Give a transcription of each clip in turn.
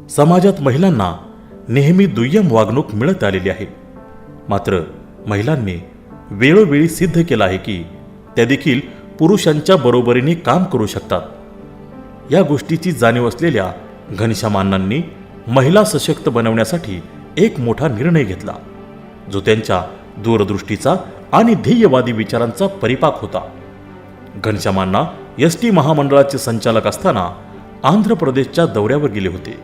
समाजात महिलांना नेहमी दुय्यम वागणूक मिळत आलेली आहे. मात्र महिलांनी वेळोवेळी सिद्ध केलं आहे की त्या देखील पुरुषांच्या बरोबरीने काम करू शकतात. या गोष्टीची जाणीव असलेल्या घनश्याम अण्णांनी महिला सशक्त बनवण्यासाठी एक मोठा निर्णय घेतला, जो त्यांच्या दूरदृष्टीचा आणि ध्येयवादी विचारांचा परिपाक होता. घनश्याम अण्णा एसटी महामंडळाचे संचालक असताना आंध्र प्रदेशच्या दौऱ्यावर गेले होते.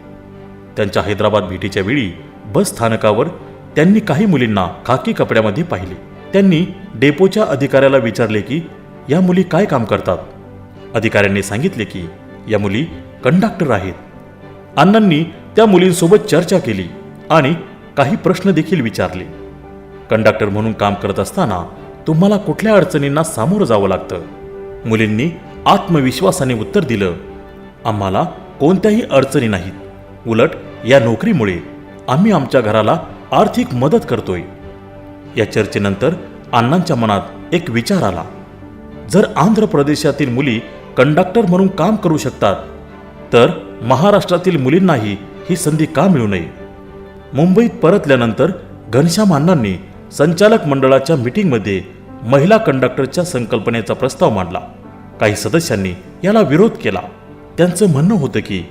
त्यांच्या हैदराबाद भेटीच्या वेळी बस स्थानकावर त्यांनी काही मुलींना खाकी कपड्यामध्ये पाहिले. त्यांनी डेपोच्या अधिकाऱ्याला विचारले की या मुली काय काम करतात. अधिकाऱ्यांनी सांगितले की या मुली कंडक्टर आहेत. अण्णांनी त्या मुलींसोबत चर्चा केली आणि काही प्रश्न देखील विचारले. कंडक्टर म्हणून काम करत असताना तुम्हाला कुठल्या अडचणींना सामोरं जावं लागतं. मुलींनी आत्मविश्वासाने उत्तर दिलं, आम्हाला कोणत्याही अडचणी नाहीत. उलट या नोकरीमुळे आम्ही आमच्या घराला आर्थिक मदत करतोय. या चर्चेनंतर अण्णांच्या मनात एक विचार आला, जर आंध्र प्रदेशातील मुली कंडक्टर म्हणून काम करू शकतात तर महाराष्ट्रातील मुलींनाही ही संधी का मिळू नये. मुंबईत परतल्यानंतर घनश्याम अण्णांनी संचालक मंडळाच्या मीटिंगमध्ये महिला कंडक्टरच्या संकल्पनेचा प्रस्ताव मांडला. काही सदस्यांनी याला विरोध केला. त्यांचं म्हणणं होतं की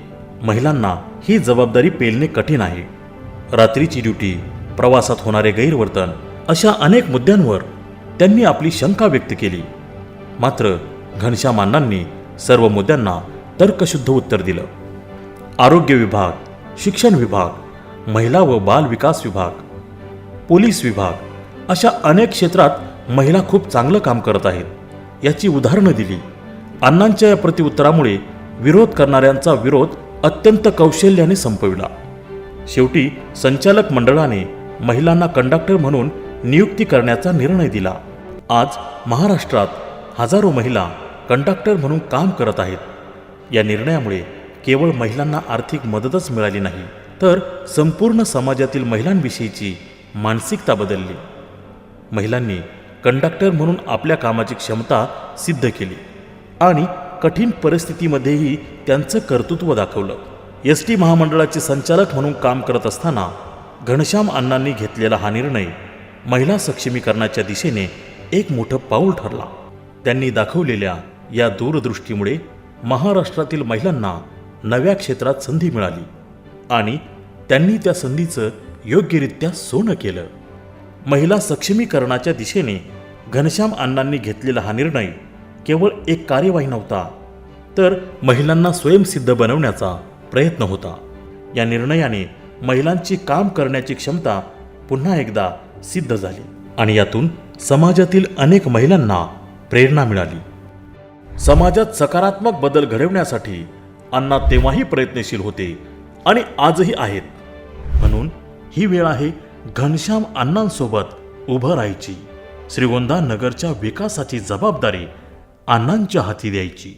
महिलांना ही जबाबदारी पेलणे कठीण आहे. रात्रीची ड्युटी, प्रवासात होणारे गैरवर्तन अशा अनेक मुद्द्यांवर त्यांनी आपली शंका व्यक्त केली. मात्र घनश्याम अण्णांनी सर्व मुद्द्यांना तर्कशुद्ध उत्तर दिलं. आरोग्य विभाग, शिक्षण विभाग, महिला व बाल विकास विभाग, पोलीस विभाग अशा अनेक क्षेत्रात महिला खूप चांगलं काम करत आहेत याची उदाहरणं दिली. अण्णांच्या या प्रतिउत्तरामुळे विरोध करणाऱ्यांचा विरोध अत्यंत कौशल्याने संपविला. शेवटी संचालक मंडळाने महिलांना कंडक्टर म्हणून नियुक्ती करण्याचा निर्णय दिला. आज महाराष्ट्रात हजारो महिला कंडक्टर म्हणून काम करत आहेत. या निर्णयामुळे केवळ महिलांना आर्थिक मदतच मिळाली नाही, तर संपूर्ण समाजातील महिलांविषयीची मानसिकता बदलली. महिलांनी कंडक्टर म्हणून आपल्या कामाची क्षमता सिद्ध केली आणि कठीण परिस्थितीमध्येही त्यांचं कर्तृत्व दाखवलं. एसटी महामंडळाचे संचालक म्हणून काम करत असताना घनश्याम अण्णांनी घेतलेला हा निर्णय महिला सक्षमीकरणाच्या दिशेने एक मोठं पाऊल ठरला. त्यांनी दाखवलेल्या या दूरदृष्टीमुळे महाराष्ट्रातील महिलांना नव्या क्षेत्रात संधी मिळाली आणि त्यांनी त्या संधीचं योग्यरित्या सोनं केलं. महिला सक्षमीकरणाच्या दिशेने घनश्याम अण्णांनी घेतलेला हा निर्णय केवळ एक कार्यवाही नव्हता, तर महिलांना स्वयंसिद्ध बनवण्याचा प्रयत्न होता. या निर्णयाने महिलांची काम करण्याची क्षमता पुन्हा एकदा सिद्ध झाली आणि यातून समाजातील अनेक महिलांना प्रेरणा मिळाली. समाजात सकारात्मक बदल घडवण्यासाठी अण्णा तेव्हाही प्रयत्नशील होते आणि आजही आहेत. म्हणून ही वेळ आहे घनश्याम अण्णांसोबत उभं राहायची. श्रीगोंदा नगरच्या विकासाची जबाबदारी अण्णांच्या हाती द्यायची.